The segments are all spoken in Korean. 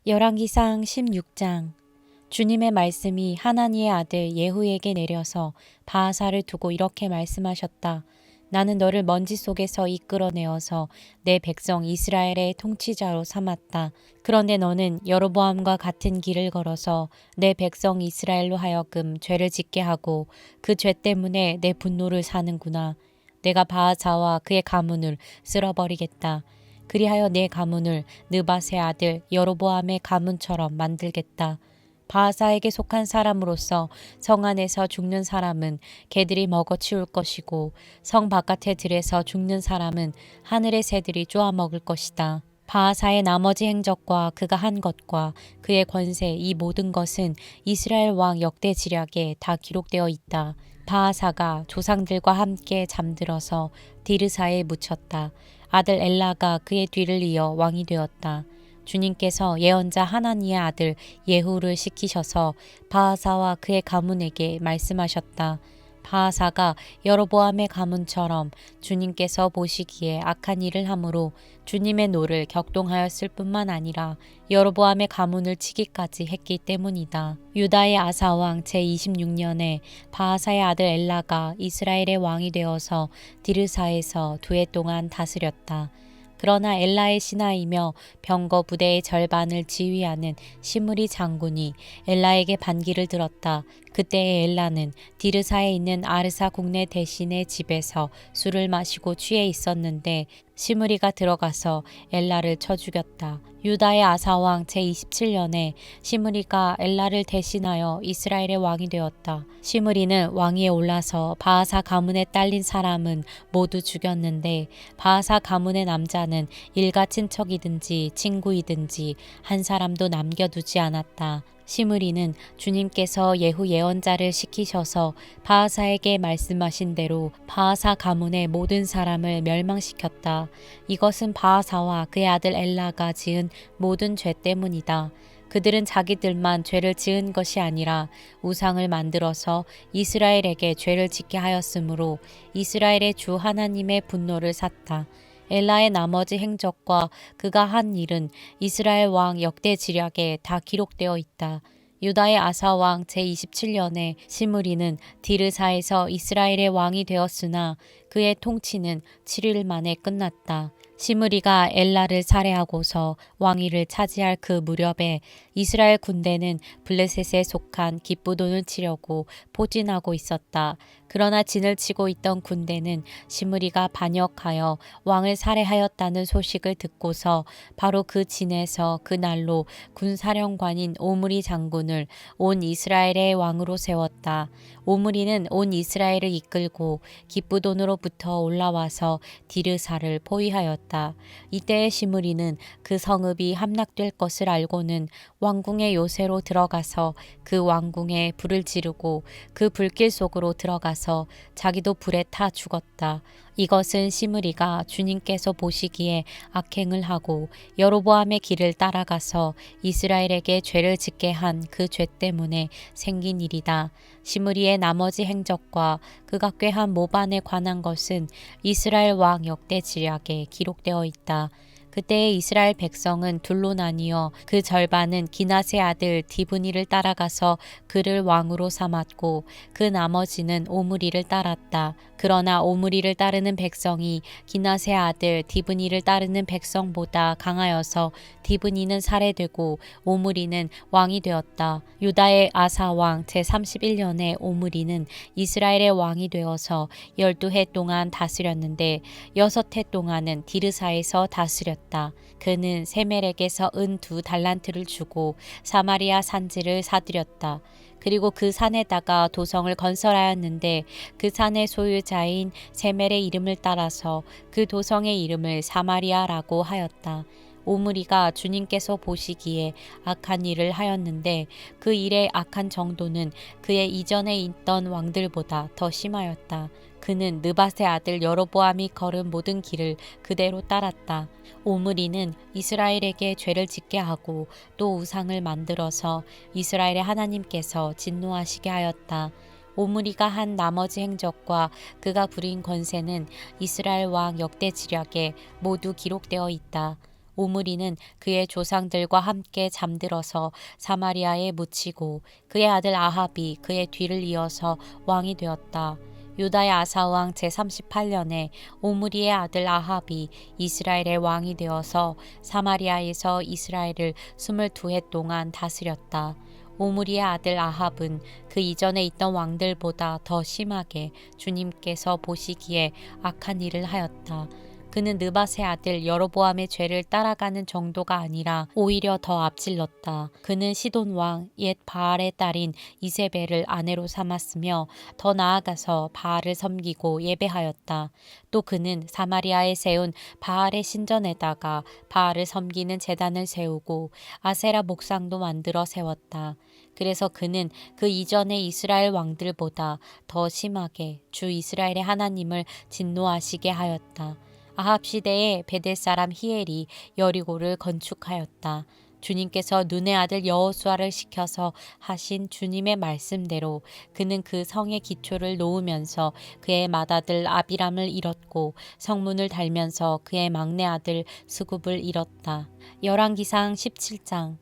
열왕기상 16장. 주님의 말씀이 하나니의 아들 예후에게 내려서 바하사를 두고 이렇게 말씀하셨다. 나는 너를 먼지 속에서 이끌어내어서 내 백성 이스라엘의 통치자로 삼았다. 그런데 너는 여로보암과 같은 길을 걸어서 내 백성 이스라엘로 하여금 죄를 짓게 하고 그 죄 때문에 내 분노를 사는구나. 내가 바하사와 그의 가문을 쓸어버리겠다. 그리하여 내 가문을 느밧의 아들 여로보암의 가문처럼 만들겠다. 바하사에게 속한 사람으로서 성 안에서 죽는 사람은 개들이 먹어치울 것이고 성 바깥의 들에서 죽는 사람은 하늘의 새들이 쪼아먹을 것이다. 바하사의 나머지 행적과 그가 한 것과 그의 권세 이 모든 것은 이스라엘 왕 역대지략에 다 기록되어 있다. 바하사가 조상들과 함께 잠들어서 디르사에 묻혔다. 아들 엘라가 그의 뒤를 이어 왕이 되었다. 주님께서 예언자 하나니의 아들 예후를 시키셔서 바하사와 그의 가문에게 말씀하셨다. 바하사가 여로보암의 가문처럼 주님께서 보시기에 악한 일을 함으로 주님의 노를 격동하였을 뿐만 아니라 여로보암의 가문을 치기까지 했기 때문이다. 유다의 아사왕 제26년에 바하사의 아들 엘라가 이스라엘의 왕이 되어서 디르사에서 2해 동안 다스렸다. 그러나 엘라의 신하이며 병거 부대의 절반을 지휘하는 시므리 장군이 엘라에게 반기를 들었다. 그때의 엘라는 디르사에 있는 아르사 국내 대신의 집에서 술을 마시고 취해 있었는데 시므리가 들어가서 엘라를 쳐 죽였다. 유다의 아사왕 제27년에 시므리가 엘라를 대신하여 이스라엘의 왕이 되었다. 시므리는 왕위에 올라서 바하사 가문에 딸린 사람은 모두 죽였는데 바하사 가문의 남자는 일가 친척이든지 친구이든지 한 사람도 남겨두지 않았다. 시므리는 주님께서 예후 예언자를 시키셔서 바하사에게 말씀하신 대로 바하사 가문의 모든 사람을 멸망시켰다. 이것은 바하사와 그의 아들 엘라가 지은 모든 죄 때문이다. 그들은 자기들만 죄를 지은 것이 아니라 우상을 만들어서 이스라엘에게 죄를 짓게 하였으므로 이스라엘의 주 하나님의 분노를 샀다. 엘라의 나머지 행적과 그가 한 일은 이스라엘 왕 역대지략에 다 기록되어 있다. 유다의 아사왕 제27년에 시므리는 디르사에서 이스라엘의 왕이 되었으나 그의 통치는 7일 만에 끝났다. 시므리가 엘라를 살해하고서 왕위를 차지할 그 무렵에 이스라엘 군대는 블레셋에 속한 기브돈을 치려고 포진하고 있었다. 그러나 진을 치고 있던 군대는 시므리가 반역하여 왕을 살해하였다는 소식을 듣고서 바로 그 진에서 그날로 군사령관인 오므리 장군을 온 이스라엘의 왕으로 세웠다. 오므리는 온 이스라엘을 이끌고 기브돈으로부터 올라와서 디르사를 포위하였다. 이때의 시므리는 그 성읍이 함락될 것을 알고는 왕궁의 요새로 들어가서 그 왕궁에 불을 지르고 그 불길 속으로 들어가서 자기도 불에 타 죽었다. 이것은 시므리가 주님께서 보시기에 악행을 하고 여로보암의 길을 따라가서 이스라엘에게 죄를 짓게 한 그 죄 때문에 생긴 일이다. 시므리의 나머지 행적과 그가 꾀한 모반에 관한 것은 이스라엘 왕 역대지략에 기록되어 있다. 그때의 이스라엘 백성은 둘로 나뉘어 그 절반은 기낫의 아들 디브니를 따라가서 그를 왕으로 삼았고 그 나머지는 오므리를 따랐다. 그러나 오므리를 따르는 백성이 기낫의 아들 디브니를 따르는 백성보다 강하여서 디브니는 살해되고 오므리는 왕이 되었다. 유다의 아사 왕 제31년에 오므리는 이스라엘의 왕이 되어서 12해 동안 다스렸는데 6해 동안은 디르사에서 다스렸다. 그는 세멜에게서 은 2달란트를 주고 사마리아 산지를 사들였다. 그리고 그 산에다가 도성을 건설하였는데 그 산의 소유자인 세멜의 이름을 따라서 그 도성의 이름을 사마리아라고 하였다. 오므리가 주님께서 보시기에 악한 일을 하였는데 그 일의 악한 정도는 그의 이전에 있던 왕들보다 더 심하였다. 그는 느밧의 아들 여로보암이 걸은 모든 길을 그대로 따랐다. 오므리는 이스라엘에게 죄를 짓게 하고 또 우상을 만들어서 이스라엘의 하나님께서 진노하시게 하였다. 오므리가 한 나머지 행적과 그가 부린 권세는 이스라엘 왕 역대지략에 모두 기록되어 있다. 오므리는 그의 조상들과 함께 잠들어서 사마리아에 묻히고 그의 아들 아합이 그의 뒤를 이어서 왕이 되었다. 유다의 아사왕 제38년에 오므리의 아들 아합이 이스라엘의 왕이 되어서 사마리아에서 이스라엘을 22해 동안 다스렸다. 오므리의 아들 아합은 그 이전에 있던 왕들보다 더 심하게 주님께서 보시기에 악한 일을 하였다. 그는 느밧의 아들 여로보암의 죄를 따라가는 정도가 아니라 오히려 더 앞질렀다. 그는 시돈 왕 옛 바알의 딸인 이세벨을 아내로 삼았으며 더 나아가서 바알을 섬기고 예배하였다. 또 그는 사마리아에 세운 바알의 신전에다가 바알을 섬기는 제단을 세우고 아세라 목상도 만들어 세웠다. 그래서 그는 그 이전의 이스라엘 왕들보다 더 심하게 주 이스라엘의 하나님을 진노하시게 하였다. 아합 시대에 베델 사람 히엘이 여리고를 건축하였다. 주님께서 눈의 아들 여호수아를 시켜서 하신 주님의 말씀대로 그는 그 성의 기초를 놓으면서 그의 맏아들 아비람을 잃었고 성문을 달면서 그의 막내 아들 스굽을 잃었다. 열왕기상 17장.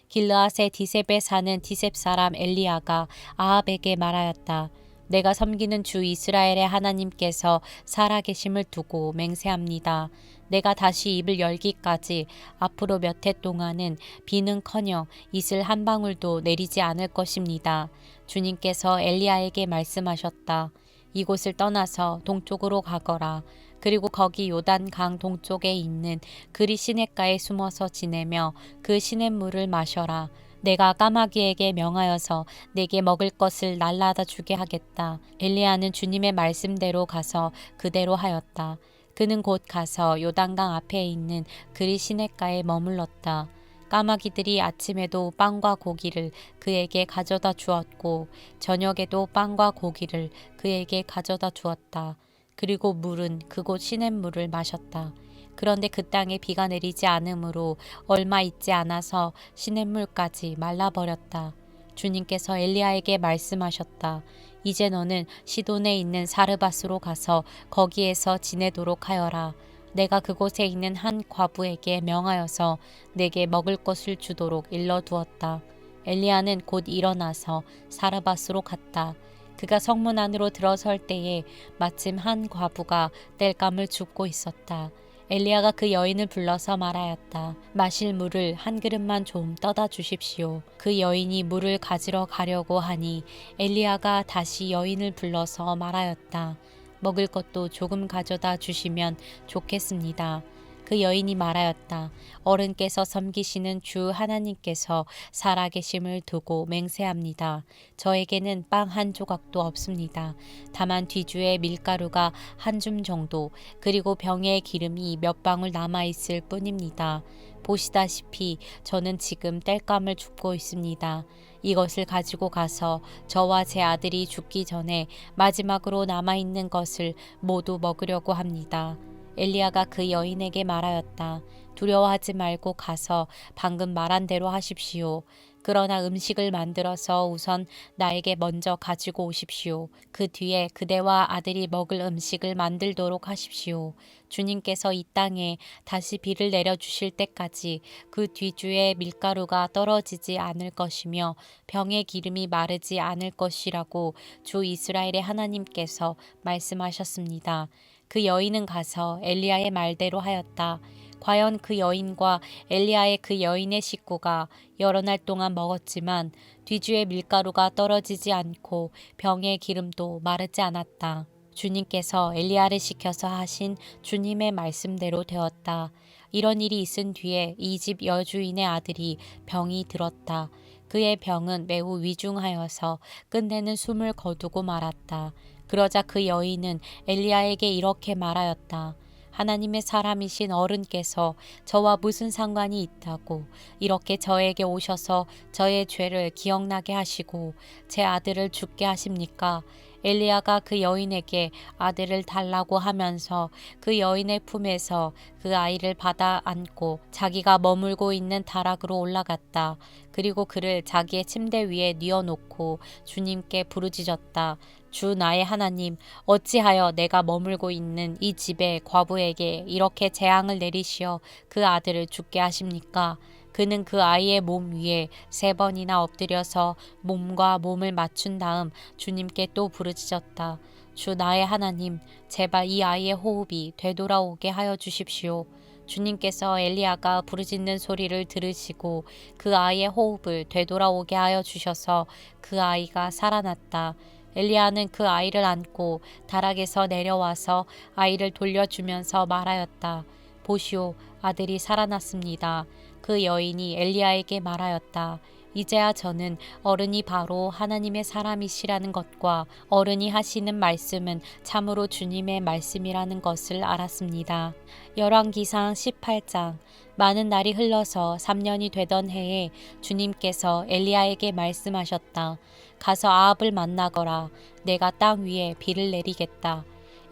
길르앗의 디셉에 사는 디셉 사람 엘리야가 아합에게 말하였다. 내가 섬기는 주 이스라엘의 하나님께서 살아계심을 두고 맹세합니다. 내가 다시 입을 열기까지 앞으로 몇 해 동안은 비는커녕 이슬 한 방울도 내리지 않을 것입니다. 주님께서 엘리야에게 말씀하셨다. 이곳을 떠나서 동쪽으로 가거라. 그리고 거기 요단 강 동쪽에 있는 그리 시냇가에 숨어서 지내며 그 시냇물을 마셔라. 내가 까마귀에게 명하여서 내게 먹을 것을 날라다 주게 하겠다. 엘리야는 주님의 말씀대로 가서 그대로 하였다. 그는 곧 가서 요단강 앞에 있는 그리 시냇가에 머물렀다. 까마귀들이 아침에도 빵과 고기를 그에게 가져다 주었고 저녁에도 빵과 고기를 그에게 가져다 주었다. 그리고 물은 그곳 시냇물을 마셨다. 그런데 그 땅에 비가 내리지 않으므로 얼마 있지 않아서 시냇물까지 말라버렸다. 주님께서 엘리야에게 말씀하셨다. 이제 너는 시돈에 있는 사르밧으로 가서 거기에서 지내도록 하여라. 내가 그곳에 있는 한 과부에게 명하여서 내게 먹을 것을 주도록 일러두었다. 엘리야는 곧 일어나서 사르밧으로 갔다. 그가 성문 안으로 들어설 때에 마침 한 과부가 땔감을 줍고 있었다. 엘리야가 그 여인을 불러서 말하였다. 마실 물을 한 그릇만 좀 떠다 주십시오. 그 여인이 물을 가지러 가려고 하니 엘리야가 다시 여인을 불러서 말하였다. 먹을 것도 조금 가져다 주시면 좋겠습니다. 그 여인이 말하였다. 어른께서 섬기시는 주 하나님께서 살아계심을 두고 맹세합니다. 저에게는 빵 한 조각도 없습니다. 다만 뒤주에 밀가루가 한 줌 정도 그리고 병에 기름이 몇 방울 남아있을 뿐입니다. 보시다시피 저는 지금 땔감을 줍고 있습니다. 이것을 가지고 가서 저와 제 아들이 죽기 전에 마지막으로 남아있는 것을 모두 먹으려고 합니다. 엘리야가 그 여인에게 말하였다. 두려워하지 말고 가서 방금 말한 대로 하십시오. 그러나 음식을 만들어서 우선 나에게 먼저 가지고 오십시오. 그 뒤에 그대와 아들이 먹을 음식을 만들도록 하십시오. 주님께서 이 땅에 다시 비를 내려주실 때까지 그 뒤주에 밀가루가 떨어지지 않을 것이며 병의 기름이 마르지 않을 것이라고 주 이스라엘의 하나님께서 말씀하셨습니다. 그 여인은 가서 엘리야의 말대로 하였다. 과연 그 여인과 엘리야의 그 여인의 식구가 여러 날 동안 먹었지만 뒤주에 밀가루가 떨어지지 않고 병의 기름도 마르지 않았다. 주님께서 엘리야를 시켜서 하신 주님의 말씀대로 되었다. 이런 일이 있은 뒤에 이 집 여주인의 아들이 병이 들었다. 그의 병은 매우 위중하여서 끝내는 숨을 거두고 말았다. 그러자 그 여인은 엘리야에게 이렇게 말하였다. 하나님의 사람이신 어른께서 저와 무슨 상관이 있다고 이렇게 저에게 오셔서 저의 죄를 기억나게 하시고 제 아들을 죽게 하십니까? 엘리야가 그 여인에게 아들을 달라고 하면서 그 여인의 품에서 그 아이를 받아 안고 자기가 머물고 있는 다락으로 올라갔다. 그리고 그를 자기의 침대 위에 뉘어놓고 주님께 부르짖었다. 주 나의 하나님, 어찌하여 내가 머물고 있는 이 집의 과부에게 이렇게 재앙을 내리시어 그 아들을 죽게 하십니까? 그는 그 아이의 몸 위에 3번이나 엎드려서 몸과 몸을 맞춘 다음 주님께 또 부르짖었다. 주 나의 하나님, 제발 이 아이의 호흡이 되돌아오게 하여 주십시오. 주님께서 엘리야가 부르짖는 소리를 들으시고 그 아이의 호흡을 되돌아오게 하여 주셔서 그 아이가 살아났다. 엘리야는 그 아이를 안고 다락에서 내려와서 아이를 돌려주면서 말하였다. 보시오, 아들이 살아났습니다. 그 여인이 엘리야에게 말하였다. 이제야 저는 어른이 바로 하나님의 사람이시라는 것과 어른이 하시는 말씀은 참으로 주님의 말씀이라는 것을 알았습니다. 열왕기상 18장. 많은 날이 흘러서 3년이 되던 해에 주님께서 엘리야에게 말씀하셨다. 가서 아합을 만나거라. 내가 땅 위에 비를 내리겠다.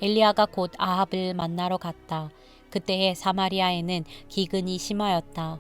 엘리야가 곧 아합을 만나러 갔다. 그때에 사마리아에는 기근이 심하였다.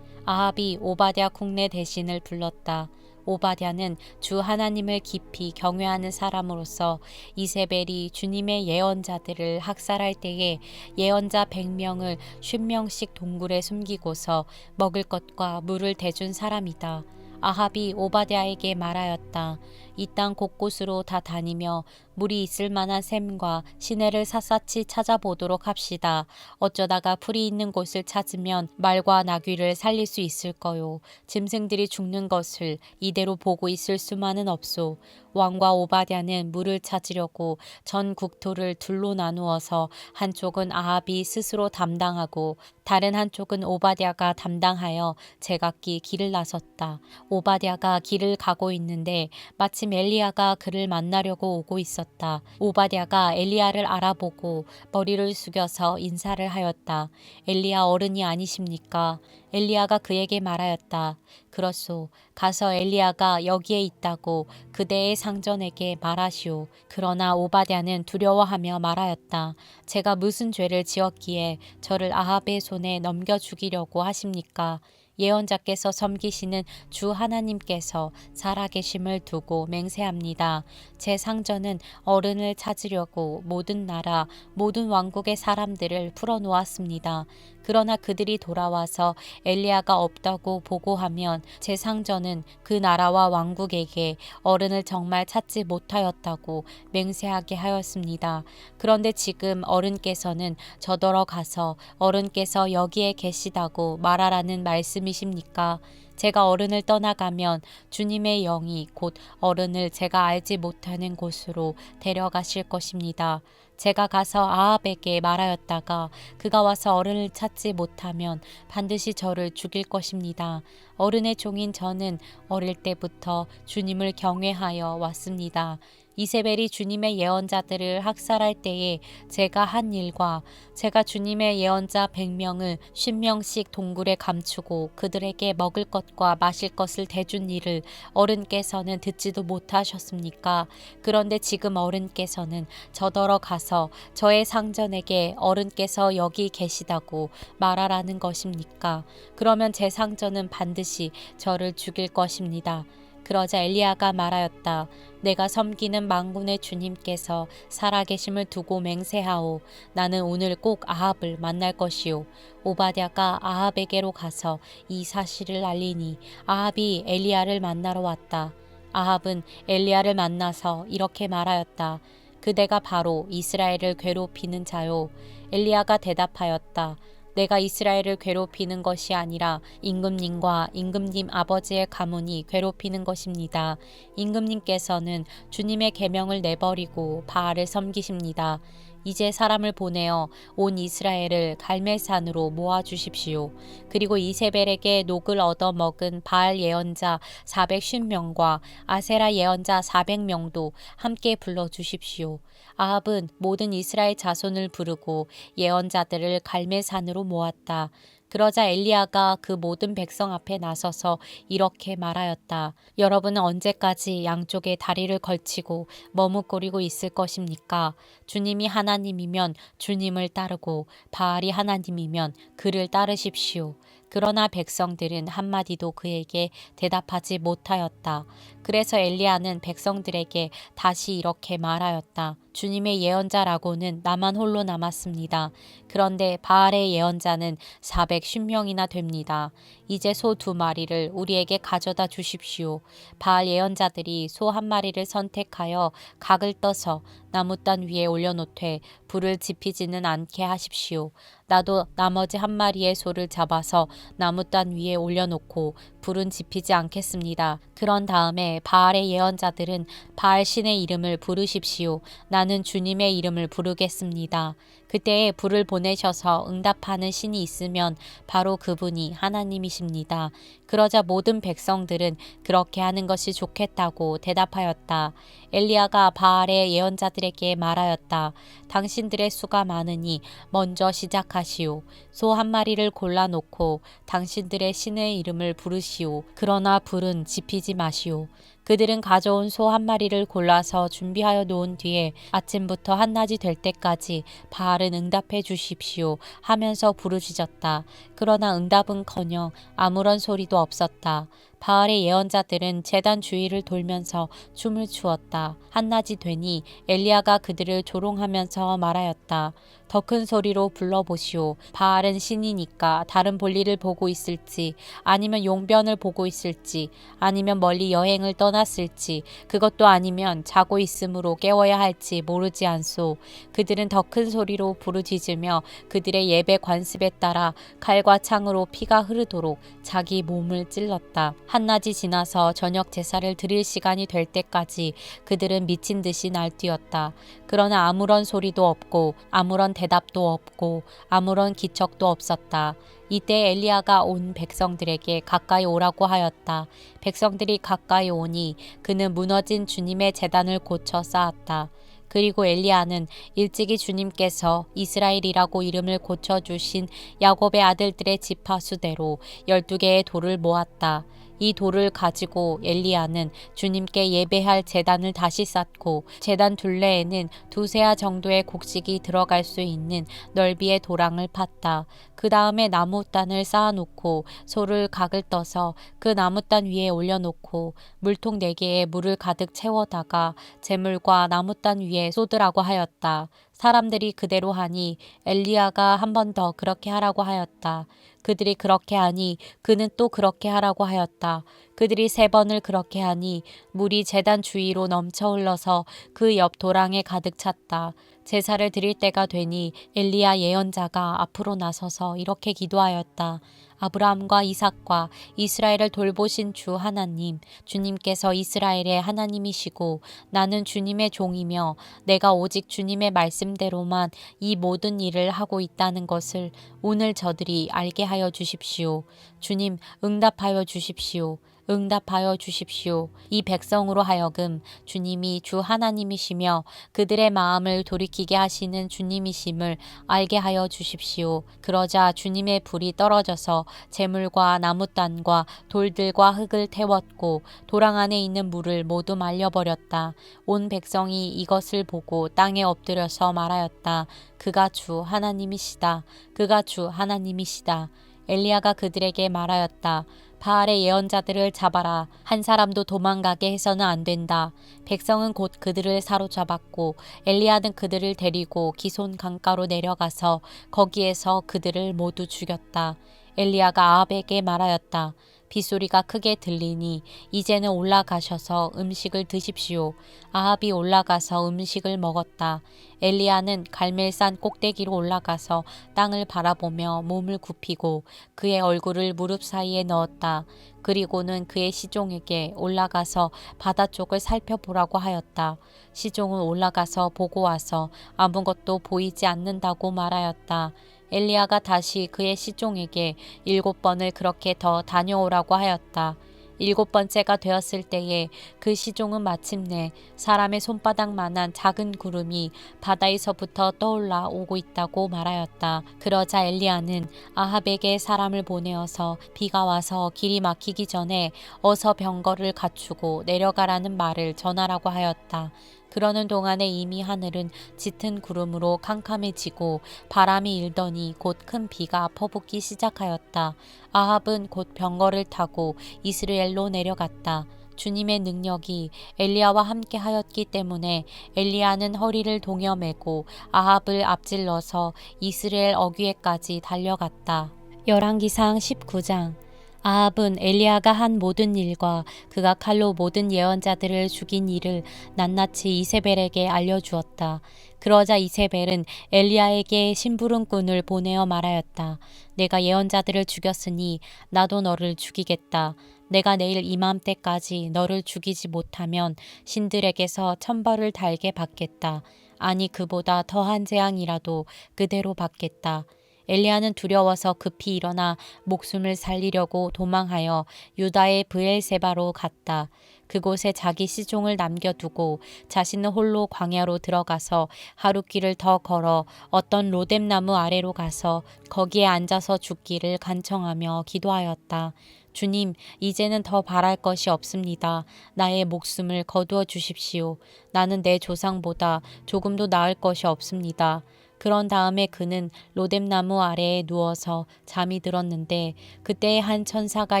아합이 오바댜 국내 대신을 불렀다. 오바댜는 주 하나님을 깊이 경외하는 사람으로서 이세벨이 주님의 예언자들을 학살할 때에 예언자 100명을 50명씩 동굴에 숨기고서 먹을 것과 물을 대준 사람이다. 아합이 오바댜에게 말하였다. 이 땅 곳곳으로 다 다니며 물이 있을 만한 샘과 시내를 샅샅이 찾아보도록 합시다. 어쩌다가 풀이 있는 곳을 찾으면 말과 나귀를 살릴 수 있을 거요. 짐승들이 죽는 것을 이대로 보고 있을 수만은 없소. 왕과 오바댜는 물을 찾으려고 전 국토를 둘로 나누어서 한쪽은 아합이 스스로 담당하고 다른 한쪽은 오바댜가 담당하여 제각기 길을 나섰다. 오바댜가 길을 가고 있는데 마침 엘리야가 그를 만나려고 오고 있었다. 오바댜가 엘리야를 알아보고 머리를 숙여서 인사를 하였다. 엘리야 어른이 아니십니까? 엘리야가 그에게 말하였다. 그렇소. 가서 엘리야가 여기에 있다고 그대의 상전에게 말하시오. 그러나 오바댜는 두려워하며 말하였다. 제가 무슨 죄를 지었기에 저를 아합의 손에 넘겨 죽이려고 하십니까? 예언자께서 섬기시는 주 하나님께서 살아계심을 두고 맹세합니다. 제 상전은 어른을 찾으려고 모든 나라, 모든 왕국의 사람들을 풀어놓았습니다. 그러나 그들이 돌아와서 엘리야가 없다고 보고하면 제 상전은 그 나라와 왕국에게 어른을 정말 찾지 못하였다고 맹세하게 하였습니다. 그런데 지금 어른께서는 저더러 가서 어른께서 여기에 계시다고 말하라는 말씀이십니까? 제가 어른을 떠나가면 주님의 영이 곧 어른을 제가 알지 못하는 곳으로 데려가실 것입니다. 제가 가서 아합에게 말하였다가 그가 와서 어른을 찾지 못하면 반드시 저를 죽일 것입니다. 어른의 종인 저는 어릴 때부터 주님을 경외하여 왔습니다. 이세벨이 주님의 예언자들을 학살할 때에 제가 한 일과 제가 주님의 예언자 100명을 50명씩 동굴에 감추고 그들에게 먹을 것과 마실 것을 대준 일을 어른께서는 듣지도 못하셨습니까? 그런데 지금 어른께서는 저더러 가서 저의 상전에게 어른께서 여기 계시다고 말하라는 것입니까? 그러면 제 상전은 반드시 저를 죽일 것입니다. 그러자 엘리야가 말하였다. 내가 섬기는 만군의 주님께서 살아계심을 두고 맹세하오. 나는 오늘 꼭 아합을 만날 것이오. 오바댜가 아합에게로 가서 이 사실을 알리니 아합이 엘리야를 만나러 왔다. 아합은 엘리야를 만나서 이렇게 말하였다. 그대가 바로 이스라엘을 괴롭히는 자요. 엘리야가 대답하였다. 내가 이스라엘을 괴롭히는 것이 아니라 임금님과 임금님 아버지의 가문이 괴롭히는 것입니다. 임금님께서는 주님의 계명을 내버리고 바알을 섬기십니다. 이제 사람을 보내어 온 이스라엘을 갈멜산으로 모아주십시오. 그리고 이세벨에게 녹을 얻어먹은 바알 예언자 450명과 아세라 예언자 400명도 함께 불러주십시오. 아합은 모든 이스라엘 자손을 부르고 예언자들을 갈멜산으로 모았다. 그러자 엘리야가 그 모든 백성 앞에 나서서 이렇게 말하였다. 여러분은 언제까지 양쪽에 다리를 걸치고 머뭇거리고 있을 것입니까? 주님이 하나님이면 주님을 따르고 바알이 하나님이면 그를 따르십시오. 그러나 백성들은 한마디도 그에게 대답하지 못하였다. 그래서 엘리야는 백성들에게 다시 이렇게 말하였다. 주님의 예언자라고는 나만 홀로 남았습니다. 그런데 바알의 예언자는 410명이나 됩니다. 이제 소 2마리를 우리에게 가져다 주십시오. 바알 예언자들이 소 1마리를 선택하여 각을 떠서 나무단 위에 올려놓되 불을 지피지는 않게 하십시오. 나도 나머지 1마리의 소를 잡아서 나무단 위에 올려놓고 불은 지피지 않겠습니다. 그런 다음에 바알의 예언자들은 바알 신의 이름을 부르십시오. 나는 주님의 이름을 부르겠습니다. 그때에 불을 보내셔서 응답하는 신이 있으면 바로 그분이 하나님이십니다. 그러자 모든 백성들은 그렇게 하는 것이 좋겠다고 대답하였다. 엘리야가 바알의 예언자들에게 말하였다. 당신들의 수가 많으니 먼저 시작하시오. 소 1마리를 골라놓고 당신들의 신의 이름을 부르시오. 그러나 불은 지피지 마시오. 그들은 가져온 소 1마리를 골라서 준비하여 놓은 뒤에 아침부터 한낮이 될 때까지 바알은 응답해 주십시오 하면서 부르짖었다. 그러나 응답은커녕 아무런 소리도 없었다. 바알의 예언자들은 제단 주위를 돌면서 춤을 추었다. 한낮이 되니 엘리야가 그들을 조롱하면서 말하였다. 더 큰 소리로 불러보시오. 바알은 신이니까 다른 볼일을 보고 있을지 아니면 용변을 보고 있을지 아니면 멀리 여행을 떠났을지 그것도 아니면 자고 있으므로 깨워야 할지 모르지 않소. 그들은 더 큰 소리로 부르짖으며 그들의 예배 관습에 따라 칼과 창으로 피가 흐르도록 자기 몸을 찔렀다. 한낮이 지나서 저녁 제사를 드릴 시간이 될 때까지 그들은 미친 듯이 날뛰었다. 그러나 아무런 소리도 없고 아무런 대답도 없고 아무런 기척도 없었다. 이때 엘리야가 온 백성들에게 가까이 오라고 하였다. 백성들이 가까이 오니 그는 무너진 주님의 제단을 고쳐 쌓았다. 그리고 엘리야는 일찍이 주님께서 이스라엘이라고 이름을 고쳐주신 야곱의 아들들의 지파수대로 12개의 돌을 모았다. 이 돌을 가지고 엘리야는 주님께 예배할 제단을 다시 쌓고 제단 둘레에는 2세아 정도의 곡식이 들어갈 수 있는 넓이의 도랑을 팠다. 그 다음에 나무단을 쌓아놓고 소를 각을 떠서 그 나무단 위에 올려놓고 물통 4개에 물을 가득 채워다가 재물과 나무단 위에 쏟으라고 하였다. 사람들이 그대로 하니 엘리야가 한 번 더 그렇게 하라고 하였다. 그들이 그렇게 하니 그는 또 그렇게 하라고 하였다. 그들이 3번을 그렇게 하니 물이 제단 주위로 넘쳐 흘러서 그 옆 도랑에 가득 찼다. 제사를 드릴 때가 되니 엘리야 예언자가 앞으로 나서서 이렇게 기도하였다. 아브라함과 이삭과 이스라엘을 돌보신 주 하나님, 주님께서 이스라엘의 하나님이시고 나는 주님의 종이며 내가 오직 주님의 말씀대로만 이 모든 일을 하고 있다는 것을 오늘 저들이 알게 하여 주십시오. 주님, 응답하여 주십시오. 응답하여 주십시오. 이 백성으로 하여금 주님이 주 하나님이시며 그들의 마음을 돌이키게 하시는 주님이심을 알게 하여 주십시오. 그러자 주님의 불이 떨어져서 재물과 나무단과 돌들과 흙을 태웠고 도랑 안에 있는 물을 모두 말려버렸다. 온 백성이 이것을 보고 땅에 엎드려서 말하였다. 그가 주 하나님이시다. 그가 주 하나님이시다. 엘리야가 그들에게 말하였다. 바알의 예언자들을 잡아라. 한 사람도 도망가게 해서는 안 된다. 백성은 곧 그들을 사로잡았고 엘리야는 그들을 데리고 기손 강가로 내려가서 거기에서 그들을 모두 죽였다. 엘리야가 아합에게 말하였다. 빗소리가 크게 들리니 이제는 올라가셔서 음식을 드십시오. 아합이 올라가서 음식을 먹었다. 엘리야는 갈멜산 꼭대기로 올라가서 땅을 바라보며 몸을 굽히고 그의 얼굴을 무릎 사이에 넣었다. 그리고는 그의 시종에게 올라가서 바다 쪽을 살펴보라고 하였다. 시종은 올라가서 보고 와서 아무것도 보이지 않는다고 말하였다. 엘리야가 다시 그의 시종에게 7번을 그렇게 더 다녀오라고 하였다. 7번째가 되었을 때에 그 시종은 마침내 사람의 손바닥만한 작은 구름이 바다에서부터 떠올라 오고 있다고 말하였다. 그러자 엘리야는 아합에게 사람을 보내어서 비가 와서 길이 막히기 전에 어서 병거를 갖추고 내려가라는 말을 전하라고 하였다. 그러는 동안에 이미 하늘은 짙은 구름으로 캄캄해지고 바람이 일더니 곧 큰 비가 퍼붓기 시작하였다. 아합은 곧 병거를 타고 이스라엘로 내려갔다. 주님의 능력이 엘리야와 함께 하였기 때문에 엘리야는 허리를 동여매고 아합을 앞질러서 이스라엘 어귀에까지 달려갔다. 열왕기상 19장. 아합은 엘리야가 한 모든 일과 그가 칼로 모든 예언자들을 죽인 일을 낱낱이 이세벨에게 알려주었다. 그러자 이세벨은 엘리야에게 심부름꾼을 보내어 말하였다. 내가 예언자들을 죽였으니 나도 너를 죽이겠다. 내가 내일 이맘때까지 너를 죽이지 못하면 신들에게서 천벌을 달게 받겠다. 아니 그보다 더한 재앙이라도 그대로 받겠다. 엘리야는 두려워서 급히 일어나 목숨을 살리려고 도망하여 유다의 브엘세바로 갔다. 그곳에 자기 시종을 남겨두고 자신은 홀로 광야로 들어가서 하룻길을 더 걸어 어떤 로뎀나무 아래로 가서 거기에 앉아서 죽기를 간청하며 기도하였다. 주님, 이제는 더 바랄 것이 없습니다. 나의 목숨을 거두어 주십시오. 나는 내 조상보다 조금도 나을 것이 없습니다. 그런 다음에 그는 로뎀나무 아래에 누워서 잠이 들었는데 그때 한 천사가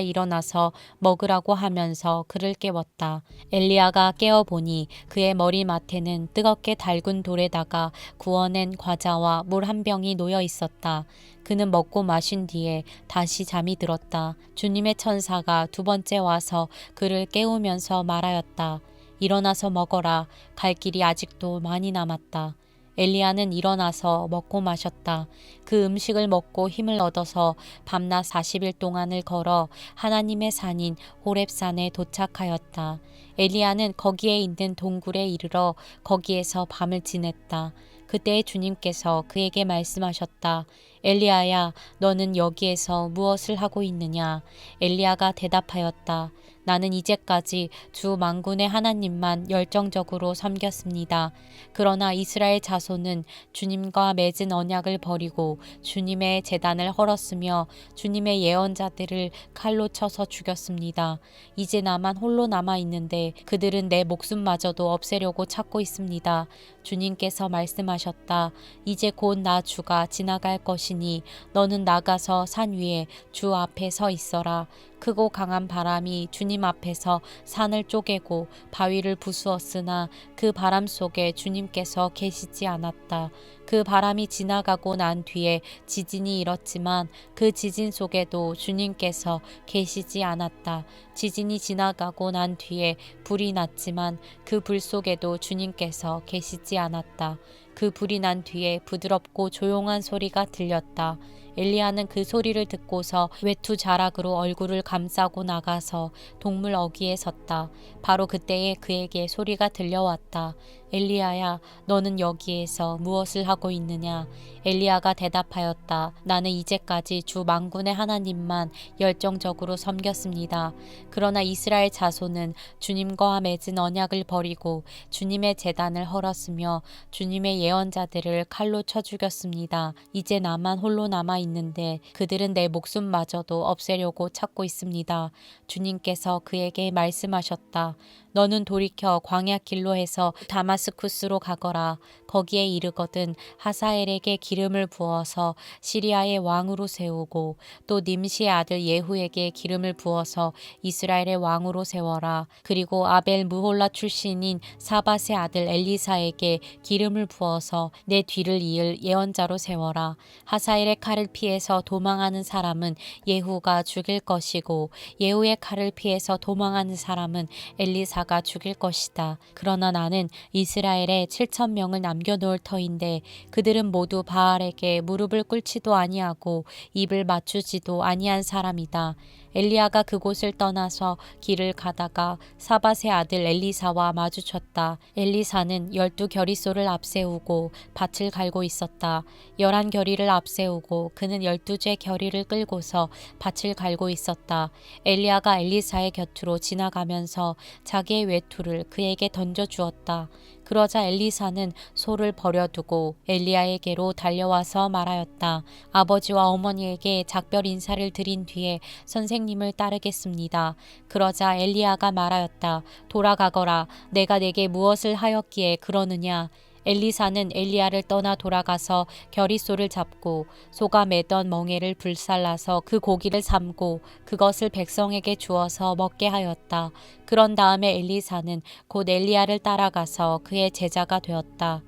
일어나서 먹으라고 하면서 그를 깨웠다. 엘리야가 깨어보니 그의 머리맡에는 뜨겁게 달군 돌에다가 구워낸 과자와 물 한 병이 놓여 있었다. 그는 먹고 마신 뒤에 다시 잠이 들었다. 주님의 천사가 2번째 와서 그를 깨우면서 말하였다. 일어나서 먹어라. 갈 길이 아직도 많이 남았다. 엘리야는 일어나서 먹고 마셨다. 그 음식을 먹고 힘을 얻어서 밤낮 40일 동안을 걸어 하나님의 산인 호렙산에 도착하였다. 엘리야는 거기에 있는 동굴에 이르러 거기에서 밤을 지냈다. 그때 주님께서 그에게 말씀하셨다. 엘리야야, 너는 여기에서 무엇을 하고 있느냐? 엘리야가 대답하였다. 나는 이제까지 주 만군의 하나님만 열정적으로 섬겼습니다. 그러나 이스라엘 자손은 주님과 맺은 언약을 버리고 주님의 제단을 헐었으며 주님의 예언자들을 칼로 쳐서 죽였습니다. 이제 나만 홀로 남아 있는데 그들은 내 목숨마저도 없애려고 찾고 있습니다. 주님께서 말씀하셨다. 이제 곧 나 주가 지나갈 것이니 너는 나가서 산 위에 주 앞에 서 있어라. 크고 강한 바람이 주님 앞에서 산을 쪼개고 바위를 부수었으나 그 바람 속에 주님께서 계시지 않았다. 그 바람이 지나가고 난 뒤에 지진이 일었지만 그 지진 속에도 주님께서 계시지 않았다. 지진이 지나가고 난 뒤에 불이 났지만 그 불 속에도 주님께서 계시지 않았다. 그 불이 난 뒤에 부드럽고 조용한 소리가 들렸다. 엘리야는 그 소리를 듣고서 외투 자락으로 얼굴을 감싸고 나가서 동물 어귀에 섰다. 바로 그때에 그에게 소리가 들려왔다. 엘리야야, 너는 여기에서 무엇을 하고 있느냐? 엘리야가 대답하였다. 나는 이제까지 주 만군의 하나님만 열정적으로 섬겼습니다. 그러나 이스라엘 자손은 주님과 맺은 언약을 버리고 주님의 제단을 헐었으며 주님의 예언자들을 칼로 쳐 죽였습니다. 이제 나만 홀로 남아 있는데 그들은 내 목숨마저도 없애려고 찾고 있습니다. 주님께서 그에게 말씀하셨다. 너는 돌이켜 광야 길로 해서 다마스쿠스로 가거라. 거기에 이르거든 하사엘에게 기름을 부어서 시리아의 왕으로 세우고 또 님시의 아들 예후에게 기름을 부어서 이스라엘의 왕으로 세워라. 그리고 아벨 무홀라 출신인 사밧의 아들 엘리사에게 기름을 부어서 내 뒤를 이을 예언자로 세워라. 하사엘의 칼을 피해서 도망하는 사람은 예후가 죽일 것이고 예후의 칼을 피해서 도망하는 사람은 엘리사가 죽일 것이다. 그러나 나는 이스라엘에 7,000명을 남겨놓을 터인데 그들은 모두 바알에게 무릎을 꿇지도 아니하고 입을 맞추지도 아니한 사람이다. 엘리야가 그곳을 떠나서 길을 가다가 사밧의 아들 엘리사와 마주쳤다. 엘리사는 12겨리소를 앞세우고 밭을 갈고 있었다. 11겨리를 앞세우고 그는 12째 겨리를 끌고서 밭을 갈고 있었다. 엘리야가 엘리사의 곁으로 지나가면서 자기의 외투를 그에게 던져 주었다. 그러자 엘리사는 소를 버려두고 엘리야에게로 달려와서 말하였다. 아버지와 어머니에게 작별 인사를 드린 뒤에 선생님을 따르겠습니다. 그러자 엘리야가 말하였다. 돌아가거라. 내가 내게 무엇을 하였기에 그러느냐. 엘리사는 엘리야를 떠나 돌아가서 겨리소를 잡고 소가 매던 멍에를 불살라서 그 고기를 삶고 그것을 백성에게 주어서 먹게 하였다. 그런 다음에 엘리사는 곧 엘리야를 따라가서 그의 제자가 되었다.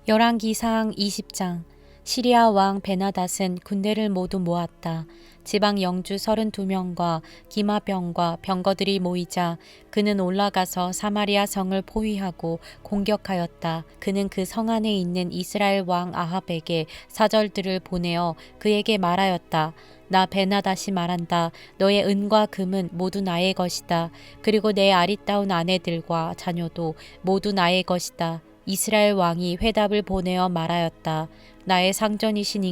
열왕기상 20장. 시리아 왕 베나닷은 군대를 모두 모았다. 지방 영주 32명과 기마병과 병거들이 모이자 그는 올라가서 사마리아 성을 포위하고 공격하였다. 그는 그 성 안에 있는 이스라엘 왕 아합에게 사절들을 보내어 그에게 말하였다. 나 베나닷이 말한다. 너의 은과 금은 모두 나의 것이다. 그리고 내 아리따운 아내들과 자녀도 모두 나의 것이다. 이스라엘 왕이 회답을 보내어 말하였다. 나의 상전이신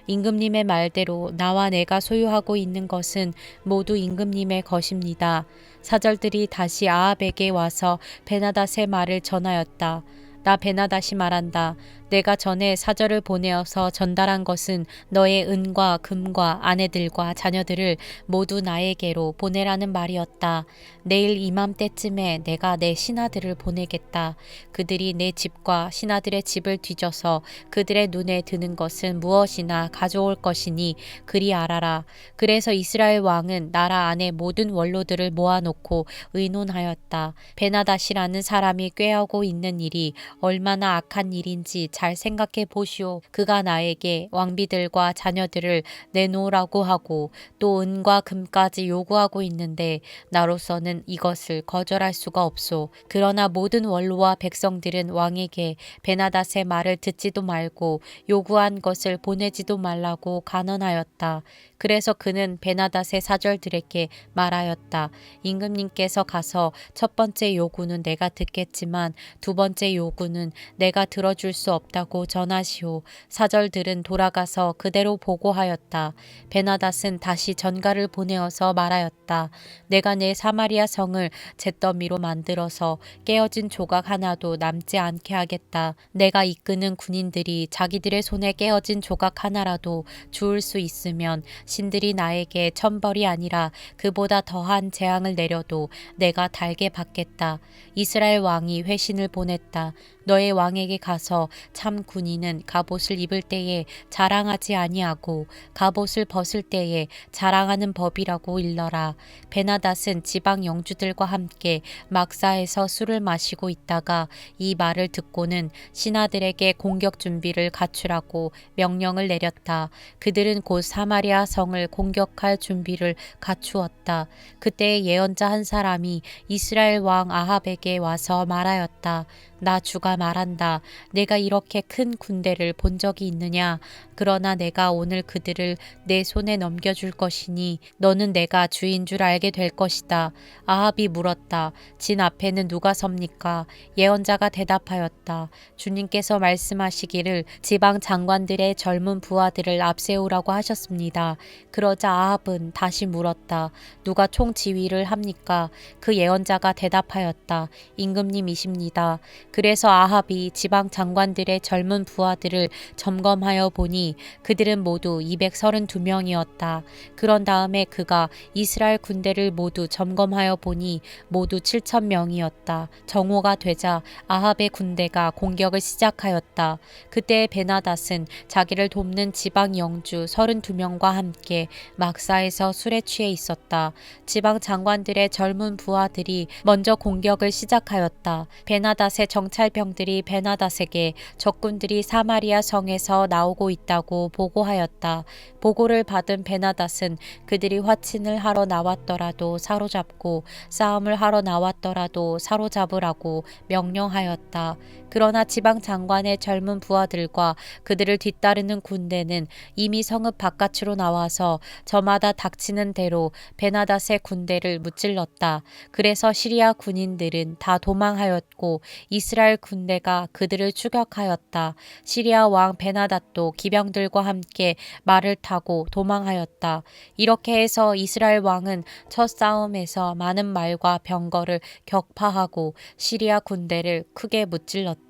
임금님의 말대로 나와 내가 소유하고 있는 것은 모두 임금님의 것입니다. 사절들이 다시 아합에게 와서 베나닷의 말을 전하였다. 나 베나닷이 말한다. 내가 전에 사절을 보내어서 전달한 것은 너의 은과 금과 아내들과 자녀들을 모두 나에게로 보내라는 말이었다. 내일 이맘때쯤에 내가 내 신하들을 보내겠다. 그들이 내 집과 신하들의 집을 뒤져서 그들의 눈에 드는 것은 무엇이나 가져올 것이니 그리 알아라. 그래서 이스라엘 왕은 나라 안의 모든 원로들을 모아놓고 의논하였다. 베나닷이라는 사람이 꾀하고 있는 일이 얼마나 악한 일인지 잘 생각해 보시오. 그가 나에게 왕비들과 자녀들을 내놓으라고 하고 또 은과 금까지 요구하고 있는데 나로서는 이것을 거절할 수가 없소. 그러나 모든 원로와 백성들은 왕에게 베나닷의 말을 듣지도 말고 요구한 것을 보내지도 말라고 간언하였다. 그래서 그는 베나닷의 사절들에게 말하였다. 임금님께서 가서 첫 번째 요구는 내가 듣겠지만 두 번째 요구는 내가 들어줄 수 없다고 전하시오. 사절들은 돌아가서 그대로 보고하였다. 베나닷은 다시 전가를 보내어서 말하였다. 내가 내 사마리아 성을 잿더미로 만들어서 깨어진 조각 하나도 남지 않게 하겠다. 내가 이끄는 군인들이 자기들의 손에 깨어진 조각 하나라도 주울 수 있으면 신들이 나에게 천벌이 아니라 그보다 더한 재앙을 내려도 내가 달게 받겠다. 이스라엘 왕이 회신을 보냈다. 너의 왕에게 가서 참 군인은 갑옷을 입을 때에 자랑하지 아니하고 갑옷을 벗을 때에 자랑하는 법이라고 일러라. 베나닷은 지방 영주들과 함께 막사에서 술을 마시고 있다가 이 말을 듣고는 신하들에게 공격 준비를 갖추라고 명령을 내렸다. 그들은 곧 사마리아 성을 공격할 준비를 갖추었다. 그때 예언자 한 사람이 이스라엘 왕 아합에게 와서 말하였다. 나 주가 말한다. 내가 이렇게 큰 군대를 본 적이 있느냐? 그러나 내가 오늘 그들을 내 손에 넘겨줄 것이니 너는 내가 주인 줄 알게 될 것이다. 아합이 물었다. 진 앞에는 누가 섭니까? 예언자가 대답하였다. 주님께서 말씀하시기를 지방 장관들의 젊은 부하들을 앞세우라고 하셨습니다. 그러자 아합은 다시 물었다. 누가 총지휘를 합니까? 그 예언자가 대답하였다. 임금님이십니다. 그래서 아합이 지방 장관들의 젊은 부하들을 점검하여 보니 그들은 모두 232명이었다. 그런 다음에 그가 이스라엘 군대를 모두 점검하여 보니 모두 7,000명이었다. 정오가 되자 아합의 군대가 공격을 시작하였다. 그때 베나닷은 자기를 돕는 지방 영주 32명과 함께 막사에서 술에 취해 있었다. 지방 장관들의 젊은 부하들이 먼저 공격을 시작하였다. 베나닷의 정찰병들이 베나닷에게 적군들이 사마리아 성에서 나오고 있다고 보고하였다. 보고를 받은 베나닷은 그들이 화친을 하러 나왔더라도 사로잡고 싸움을 하러 나왔더라도 사로잡으라고 명령하였다. 그러나 지방 장관의 젊은 부하들과 그들을 뒤따르는 군대는 이미 성읍 바깥으로 나와서 저마다 닥치는 대로 베나닷의 군대를 무찔렀다. 그래서 시리아 군인들은 다 도망하였고 이스라엘 군대가 그들을 추격하였다. 시리아 왕 베나닷도 기병들과 함께 말을 타고 도망하였다. 이렇게 해서 이스라엘 왕은 첫 싸움에서 많은 말과 병거를 격파하고 시리아 군대를 크게 무찔렀다.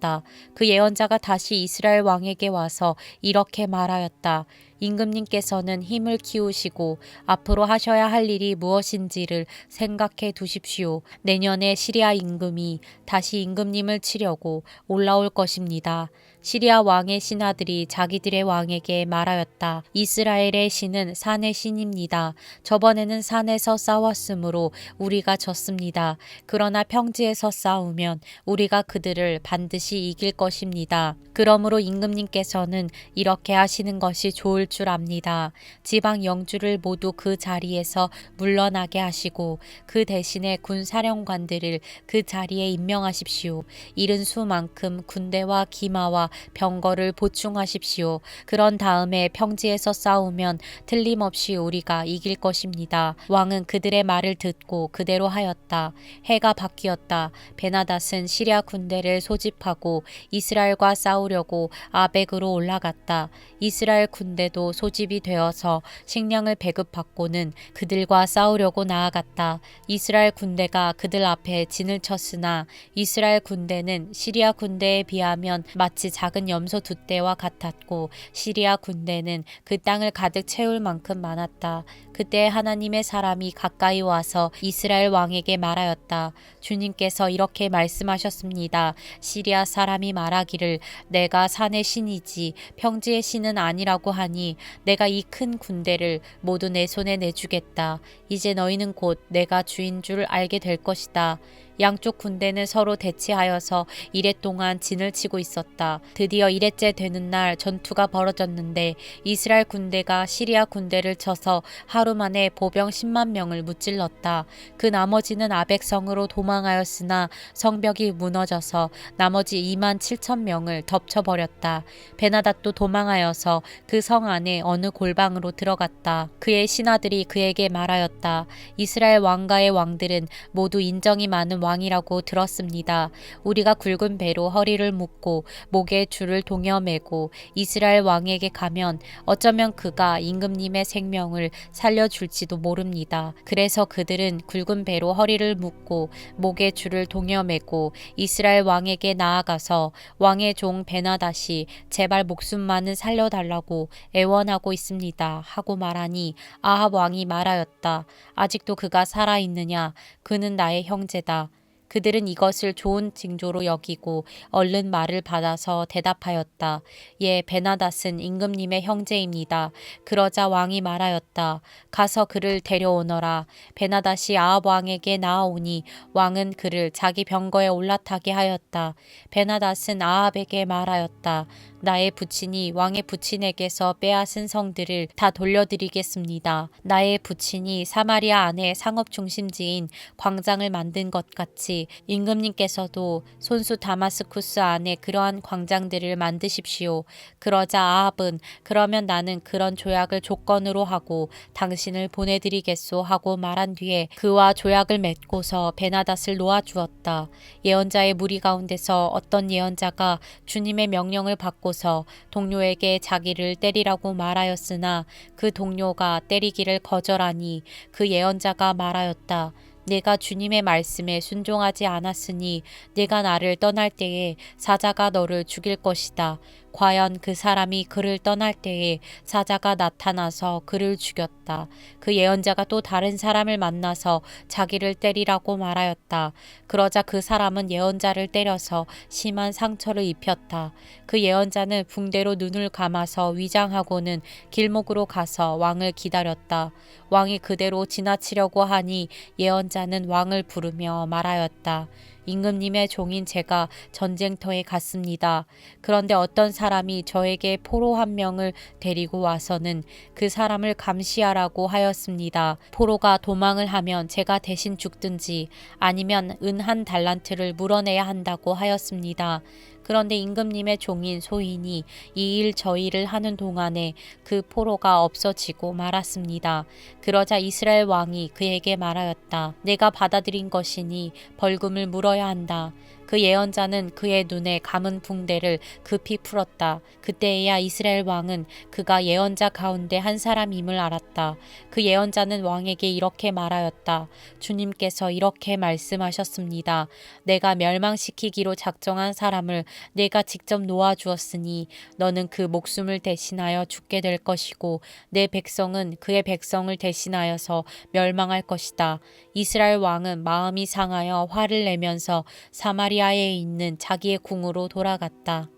그 예언자가 다시 이스라엘 왕에게 와서 이렇게 말하였다. 임금님께서는 힘을 키우시고 앞으로 하셔야 할 일이 무엇인지를 생각해 두십시오. 내년에 시리아 임금이 다시 임금님을 치려고 올라올 것입니다. 시리아 왕의 신하들이 자기들의 왕에게 말하였다. 이스라엘의 신은 산의 신입니다. 저번에는 산에서 싸웠으므로 우리가 졌습니다. 그러나 평지에서 싸우면 우리가 그들을 반드시 이길 것입니다. 그러므로 임금님께서는 이렇게 하시는 것이 좋을 줄 압니다. 지방 영주를 모두 그 자리에서 물러나게 하시고 그 대신에 군 사령관들을 그 자리에 임명하십시오. 이른 수만큼 군대와 기마와 병거를 보충하십시오. 그런 다음에 평지에서 싸우면 틀림없이 우리가 이길 것입니다. 왕은 그들의 말을 듣고 그대로 하였다. 해가 바뀌었다. 베나닷은 시리아 군대를 소집하고 이스라엘과 싸우려고 아벡으로 올라갔다. 이스라엘 군대도 소집이 되어서 식량을 배급받고는 그들과 싸우려고 나아갔다. 이스라엘 군대가 그들 앞에 진을 쳤으나 이스라엘 군대는 시리아 군대에 비하면 마치 작은 염소 두 떼와 같았고 시리아 군대는 그 땅을 가득 채울 만큼 많았다. 그때 하나님의 사람이 가까이 와서 이스라엘 왕에게 말하였다. 주님께서 이렇게 말씀하셨습니다. 시리아 사람이 말하기를 내가 산의 신이지 평지의 신은 아니라고 하니 내가 이 큰 군대를 모두 내 손에 내주겠다. 이제 너희는 곧 내가 주인 줄 알게 될 것이다. 양쪽 군대는 서로 대치하여서 이랫 동안 진을 치고 있었다. 드디어 이렛째 되는 날 전투가 벌어졌는데 이스라엘 군대가 시리아 군대를 쳐서 하루 만에 보병 10만 명을 무찔렀다. 그 나머지는 아벡성으로 도망하였으나 성벽이 무너져서 나머지 2만 7천 명을 덮쳐버렸다. 베나닷도 도망하여서 그 성 안에 어느 골방으로 들어갔다. 그의 신하들이 그에게 말하였다. 이스라엘 왕가의 왕들은 모두 인정이 많은 왕이라고 들었습니다. 우리가 굵은 배로 허리를 묶고 목에 줄을 동여매고 이스라엘 왕에게 가면 어쩌면 그가 임금님의 생명을 살려줄지도 모릅니다. 그래서 그들은 굵은 배로 허리를 묶고 목에 줄을 동여매고 이스라엘 왕에게 나아가서 왕의 종 베나닷이 제발 목숨만은 살려달라고 애원하고 있습니다. 하고 말하니 아합 왕이 말하였다. 아직도 그가 살아있느냐? 그는 나의 형제다. 그들은 이것을 좋은 징조로 여기고 얼른 말을 받아서 대답하였다. 예, 베나닷은 임금님의 형제입니다. 그러자 왕이 말하였다. 가서 그를 데려오너라. 베나닷이 아합 왕에게 나아오니 왕은 그를 자기 병거에 올라타게 하였다. 베나닷은 아합에게 말하였다. 나의 부친이 왕의 부친에게서 빼앗은 성들을 다 돌려드리겠습니다. 나의 부친이 사마리아 안에 상업 중심지인 광장을 만든 것 같이 임금님께서도 손수 다마스쿠스 안에 그러한 광장들을 만드십시오. 그러자 아합은 그러면 나는 그런 조약을 조건으로 하고 당신을 보내드리겠소 하고 말한 뒤에 그와 조약을 맺고서 베나닷을 놓아주었다. 예언자의 무리 가운데서 어떤 예언자가 주님의 명령을 받고서 동료에게 자기를 때리라고 말하였으나 그 동료가 때리기를 거절하니 그 예언자가 말하였다. 내가 주님의 말씀에 순종하지 않았으니 네가 나를 떠날 때에 사자가 너를 죽일 것이다. 과연 그 사람이 그를 떠날 때에 사자가 나타나서 그를 죽였다. 그 예언자가 또 다른 사람을 만나서 자기를 때리라고 말하였다. 그러자 그 사람은 예언자를 때려서 심한 상처를 입혔다. 그 예언자는 붕대로 눈을 감아서 위장하고는 길목으로 가서 왕을 기다렸다. 왕이 그대로 지나치려고 하니 예언자는 왕을 부르며 말하였다. 임금님의 종인 제가 전쟁터에 갔습니다. 그런데 어떤 사람이 저에게 포로 한 명을 데리고 와서는 그 사람을 감시하라고 하였습니다. 포로가 도망을 하면 제가 대신 죽든지 아니면 은 한 달란트를 물어내야 한다고 하였습니다. 그런데 임금님의 종인 소인이 이 일 저 일을 하는 동안에 그 포로가 없어지고 말았습니다. 그러자 이스라엘 왕이 그에게 말하였다. 내가 받아들인 것이니 벌금을 물어야 한다. 그 예언자는 그의 눈에 감은 붕대를 급히 풀었다. 그때에야 이스라엘 왕은 그가 예언자 가운데 한 사람임을 알았다. 그 예언자는 왕에게 이렇게 말하였다. 주님께서 이렇게 말씀하셨습니다. 내가 멸망시키기로 작정한 사람을 내가 직접 놓아주었으니 너는 그 목숨을 대신하여 죽게 될 것이고 내 백성은 그의 백성을 대신하여서 멸망할 것이다. 이스라엘 왕은 마음이 상하여 화를 내면서 사마리아에 있는 자기의 궁으로 돌아갔다.